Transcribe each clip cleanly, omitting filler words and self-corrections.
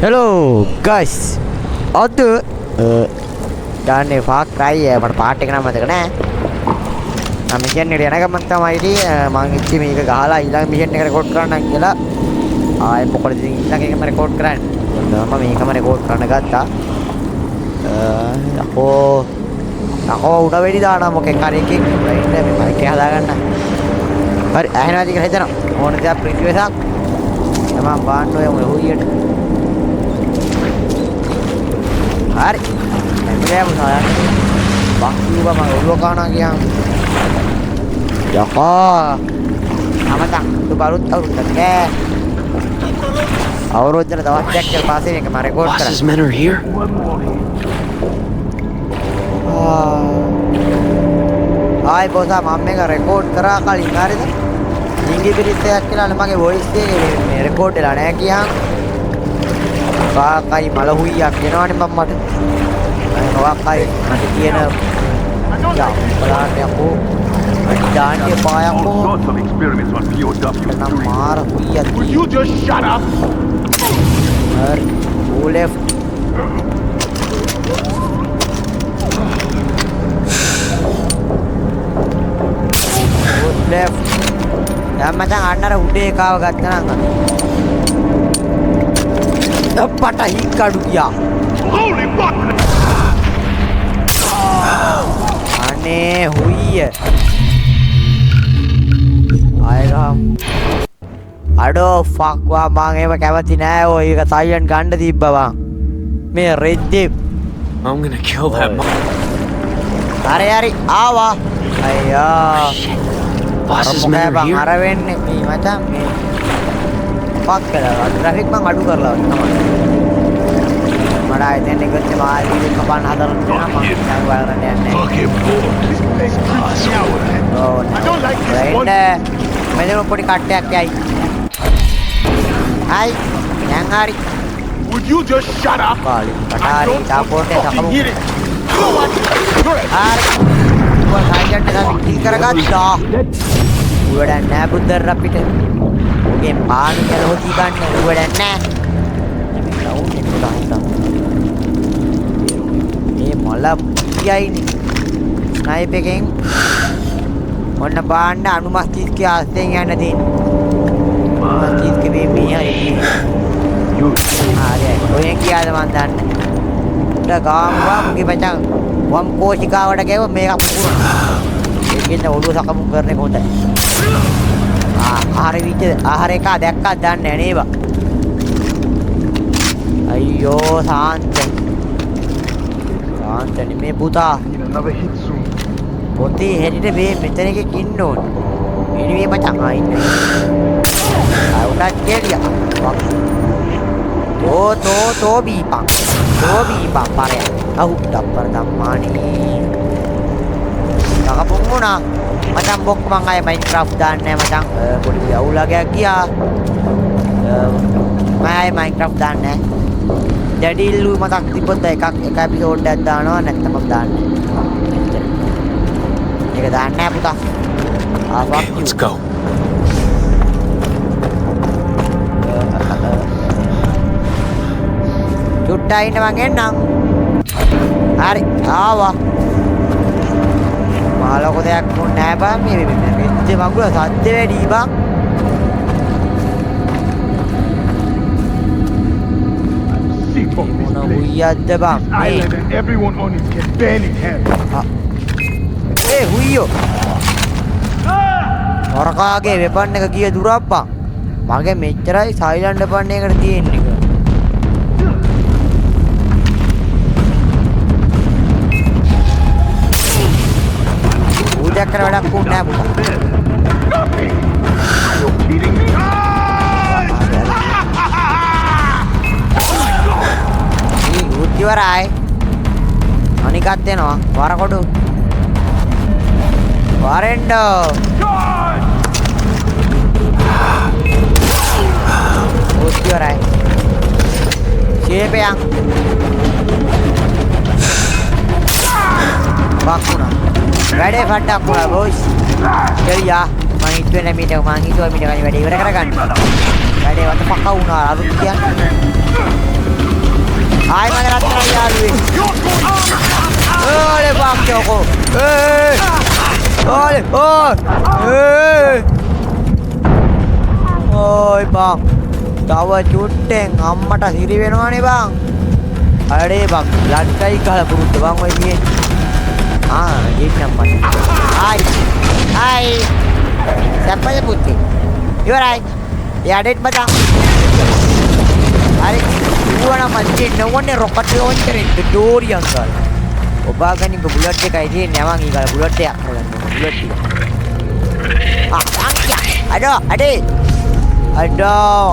Hello guys. අද දාන්නේ ෆාක් try මට පාට් එක නම් මතක නෑ. මම මිෂන් එකට යන ගමන් තමයි ඉතින් මම ඉච්චි මේක ගහලා ඊළඟ මිෂන් එක රෙකෝඩ් කරන්නම් කියලා ආයෙ මොකද ඉතින් ඊළඟ එකම රෙකෝඩ් කරන්නේ. මම මේකම රෙකෝඩ් කරන්න ගත්තා. යකෝ උඩ වෙඩි දානවා මොකෙන් හරි එකකින් ඉන්න මේ මයික් එක හදාගන්න. හරි ඇහෙනවාද කියලා හිතනවා. ඕන දෙයක් ප්‍රිවිව් එකක්. තමන් බාන්න ඔය හුයියට. hari saya saya waktu apa mau dua kanan yang Joko amat tak itu baru tahu kan Aurut jadi tahu cek ke pasir yang kemarin gue Boss's men are here. Hai bosa mamme का record करा कल इंगारे था इंगी भी रिश्ते अकेला लम्बा के voice दे record लाने की हम Pakai malah huya kena ni mamat. Pakai nanti dia na ya pelan aku. Dan dia payah aku. Kena marah huya. Will you just shut up? Go left. Go left. Ya macam anda udah kau kata nang. Dapat hikadu dia. Holy fuck! Aneh hui. Ayo. Aduh fuck wah bang emang kemati naya oh ini katayan ganda tiba bang. Me red deep. I'm gonna kill that mom. Hari awa. Ayo. Boss's men are here. Arawen ni macam ni. Fuck lah. Traffic bang adu kar lah. Mada itu ni kerja mahal ini kapan hadal mana bang yang bayaran ni. Fucking boy. This place creeps me out, man. Oh, I don't like this one. मैंने वो पूरी काटे आके आई आई yang hari Would you just shut up? kali I kali don't dapur deh fucking sakamu hear it. You know what? Correct. gua saja dengan kill karagata gua dan nabu terrapit oke paanu kalau hoti kan gua dan na tahu ni sudah hitam ini malam dia ini naik peking ඔන්න බාන්න අනුමස්තිස් කිය ආස්තෙන් යන්න තියෙන. මස්තිස් කේ මේ හරි. ආරේ ඔය කියාද මන් දන්නේ. උඩ ගාම්වා මුගේ මචං වම් කෝෂිකාවට ගෙව මේක පුපුරන. ඒකෙන් ඔළුව සකමු කරන එක හොඳයි. ආහාර විච ආහාර එක දැක්කත් දන්නේ නැහැ නේද? අයියෝ සාන්ත. සාන්ත නෙමේ පුතා. Need another hit soon. Putih hari ni be mencari ke kinon. Ini be macam lain. Udah jadi ya. To bipang pare. Aku dapat damani. Kakak punguna macam bok mangai Minecraft dan macam boleh jauh lagi ya. Main Minecraft dan jadi lu macam tipe dekak episode dan no nak teman dan. Ini dah nak putar. Okay, let's go. Cutta ini bang enang. Hari awak. Malah kau dah aku nak bang ni. Ini bagus lah. Sahaja di bang. Sick of this Mana place. huyat dah bang. This island and everyone on it can barely handle. Huyo. Orang kage weapon එක ගිය දුර අප්පා. මගේ මෙච්චරයි සයිලන්ඩ් weapon එකට තියෙන්නේ. උදැක් කර වැඩක් උන්නේ නැහැ පුතා. Are you kidding me? මේ උත්තිවරයි. අනිකත් දෙනවා. වරකොඩු. Warendo. Uti orang. Siapa yang? Bakuna. Ready fanda pula bos. Jadi ya, mang itu nak minta kan. Ini වැඩේ වත පක්ක වුණා අරුත් කියන්නේ. ආයි මගේ රත්තරන් යාළුවේ. ඕලේ බක්කෝ. ඕලේ ඕයි බං. තව චුට්ටෙන් අම්මට හිරි වෙනවනේ බං. අඩේ බං ලඩ්ඩයි ගහලා පුරුද්ද බං ඔය මියේ. ජීන්නම් මට. ආයි. සැපල පුතේ. ඉවරයි. එයාඩෙත් බදා. හරි. ඌවන මල්ලේ නෝනේ රොකට් ලොන්චර් එක ඩෝරි අංකල්. ඔබාගනික බුලට් එකයි තියෙන්නේ යමන් ඊගල බුලට් එකක් කරගන්න බුලට් එක. අංකියා. අඩෝ.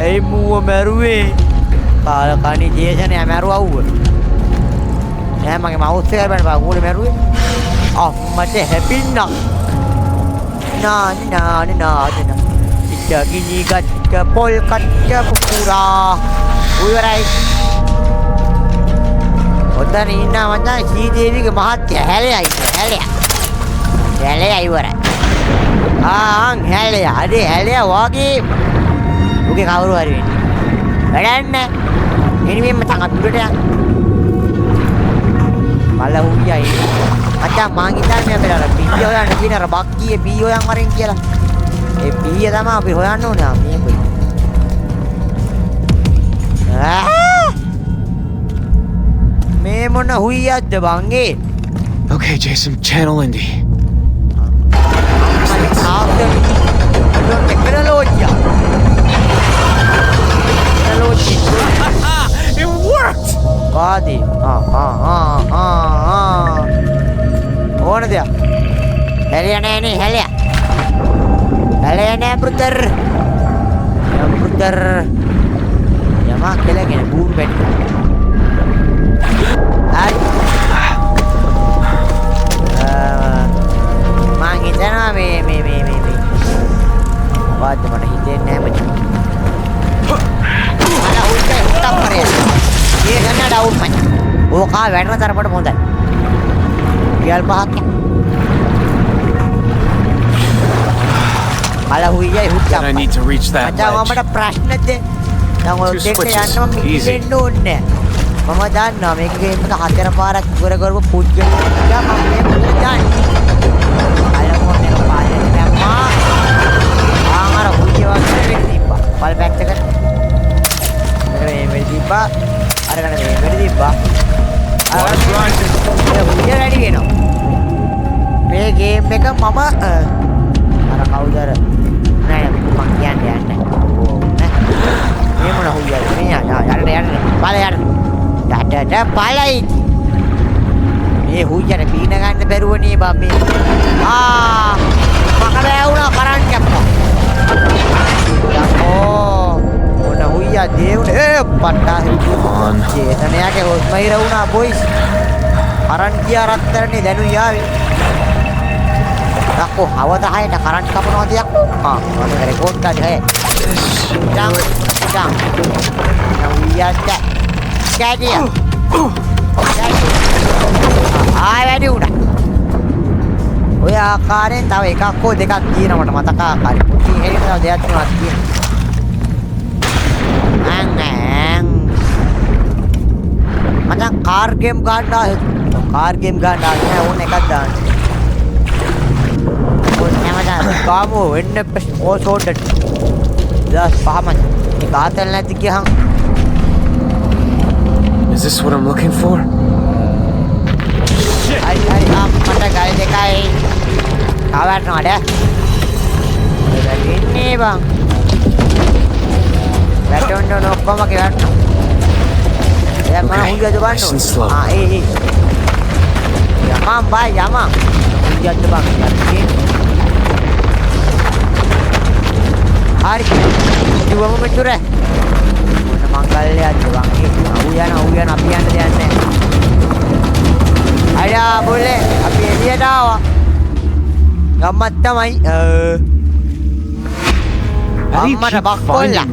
ඒ මූව මරුවේ. කාලකණි ජේෂන් යා මරුවව. නෑ මගේ මවුස් එක බලන්න බා ඌනේ මරුවේ. අම්මට හැපින්න. නා. ඉච්චගිනි ගත්ත පොල් කට්ට පුරා. උයරයි. ඔතන ඉන්න මචං සීදේවිගේ මහත්තයා හැලෙයි ඉවරයි. හැලෙයි. අඩේ හැලෙයි වාගේ. උගේ කවුරු හරි වෙන්නේ. වැඩක් නෑ. එනිමෙන්න තංග දුරට යන්න. මල උයයි. මචං මං හිතන්නේ අපේ අර පීය හොයන්න කියන අර බක්කියේ පීය හොයන් වරෙන් කියලා. ඒ පීය තමයි අපි හොයන්න ඕනේ මේ කොයි. මේ මොන හුයියක්ද බංගේ? Okay, Jason, channel Indy. It worked! Body. ඕන දෙයක්. හැලියා නෑනේ හැලියා. හැලියා නෑ බ්‍රදර්. යමා කෙලගෙන බූර් බෙට්. මං හිතනවා මේ වාද්ද මට හිතෙන්නේ නෑ මචං. අර උත්තේ උත්තප්පරේ. ඒ ගන්න ඩවුන් මචං. ඕකා වැඩන තරමට හොඳයි. රියල් පහක්. අල හුයියයි හුත්තම්. I need to reach that මචං ledge. මට ප්‍රශ්නද? දැන් ඔය දෙන්න යන්නම මිදෙන්න ඕනේ. මම දන්නවා මේක ගේම් එක හතර පාරක් ඉවර කරපු පුජ්ජල ගියා මම මේ පුජ්ජල දාන්නේ. අලමෝන් එක පාලේ දැම්මා. ආමර පුජ්ජල වගේ තිබ්බා. පල් බැට් එක. මේ තිබ්බා. අරගෙන මේ තිබ්බා. අර පුජ්ජල වැඩි වෙනවා. මේ ගේම් එක මම අර කවුද අර නෑ මම කියන්නේ නැහැ. මේ මොන හුයියද මේ යන්න බලය යන්න. ඩඩ බලයි. මේ හුයියන පීන ගන්න බැරුවනේ බම් මේ. මකට ඇවුනා කරන්ට් කැප්පා. යකෝ මොන හුයියා දේවුනේ පට්ටා හිටුන්. චේතනයාගේ හොස්මයිර වුණා බොයිස්. කරන්ට් ගියා රත්තරනේ දැනුයි ආවේ. Aku hawa dah hai dah karan kapan nanti aku. Mana rekod dah dia. Jang. Yang dia jadi. Ai udah. ඔය ආකාරයෙන් තව එකක් හෝ දෙකක් තියෙනවා මට මතක ආකාරයෙන්. පුතේ හේන තව දෙයක් තුනක් තියෙනවා. මචං කාර් ගේම් ගන්න නෑ ඕන එකක් දාන්න. කාමෝ වෙන්න ඕසෝඩට දස් පහමයි මේ කාතල් නැති ගියහම. Is this what I'm looking for? මට ගල් දෙකයි කවටනවාද ඉන්නේ බං වැටෙන්න ඔක්කොම කෙවන්න. එයා මම හුඟියද බලන්න. ඒ යමම් බයි යමම් හුඟියද බං යන්නේ. hari dua mencur mana mangkal lihat bang hujan apian dia nih ada boleh api dia dah gamat tamai amma dah bakol lah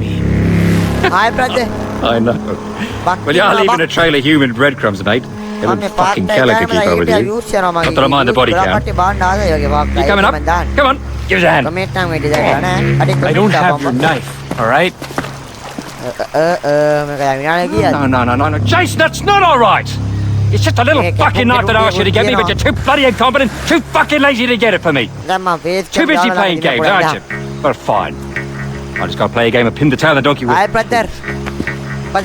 hai brother I know. Well, you're leaving a trail of human breadcrumbs, mate. It looks fucking killer to keep up with you. Not that I mind the body count. You coming up? Come on. Give us a hand. Comment නම් වෙඩි දාගන්න ඈ. අඩි I don't have your knife, alright? මේක යන්නේ කීයද? No. Jason, that's not all right. It's just a little Hey, fucking knife that I asked you to get me, but you're too bloody incompetent, too fucking lazy to get it for me. දැන් මම face Too busy playing games, aren't you? Well, fine. I just gotta play a game of pin the tail of the donkey with. Hi brother.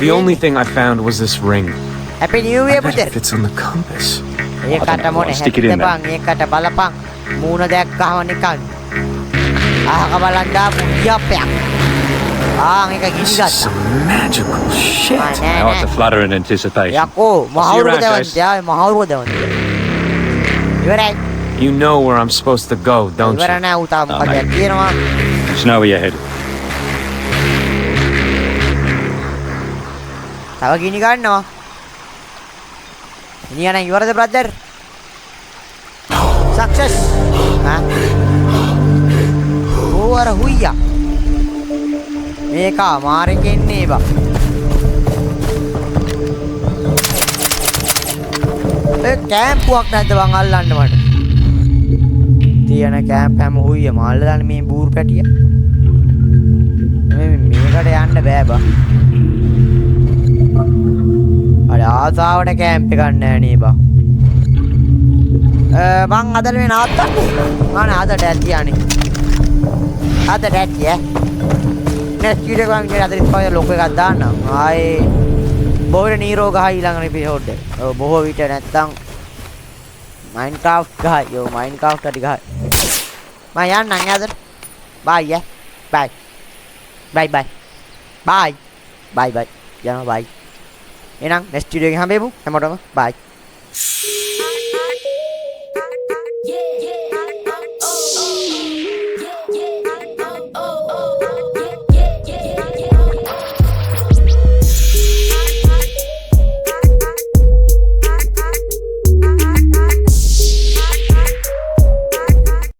The only thing I found was this ring. Happy New I Year bet brother. it fits on the compass. ඒකට මොනේ Stick it in there. හැප්පන් ඒකට බලපන් මූණ දැක්කම නිකන් අහක බලන් දාපු යප්පයක් ඒක ගිනි This is ගත්තා some magical shit. Now it's a flutter in anticipation. යකෝ See you මහවුරුක around, දෙවන්තියා මහවුරුක දෙවන්තියා ඉවරයි You know where I'm supposed to go, don't ඉවර you? නෑ උතා මොකද mate. කියනවා Just know where you're headed. තව ගිනි ගන්නවා ඉනියන ඉවරද බ්‍රදර් සක්සස් හා ඕවර හුයියා මේක අමාරුවෙන් එන්නේ බා ඒ කැම්පුවක් නැද්ද බං අල්ලන්න මට තියෙන කැම්ප් හැම හුයියම අල්ල දාන්න මේ බූර් පැටිය මේකට යන්න බෑ බා අර ආසාවට කැම්ප් එකක් නැහැ නේ බා මං අදට මේ නවත්තන්නේ මම අදට ඇතියානේ අදට ඇතිය නෙක්ස්ට් වීඩියෝ එකක් මම අද ඉස්සරහ ලොකු එකක් දාන්නම් ආයේ බොහෝ නීරෝ ගහයි ඊළඟ එපිසෝඩ් එක ඔව් බොහෝ විට නැත්තම් Minecraft ගහයි යෝ Minecraft හරි ගහයි මම යන්නම් අදට බයි බයි බයි බයි බයි බයි බයි යනවා බයි එහෙනම් නෙක්ස්ට් වීඩියෝ එකෙන් හම්බෙමු හැමෝටම බයි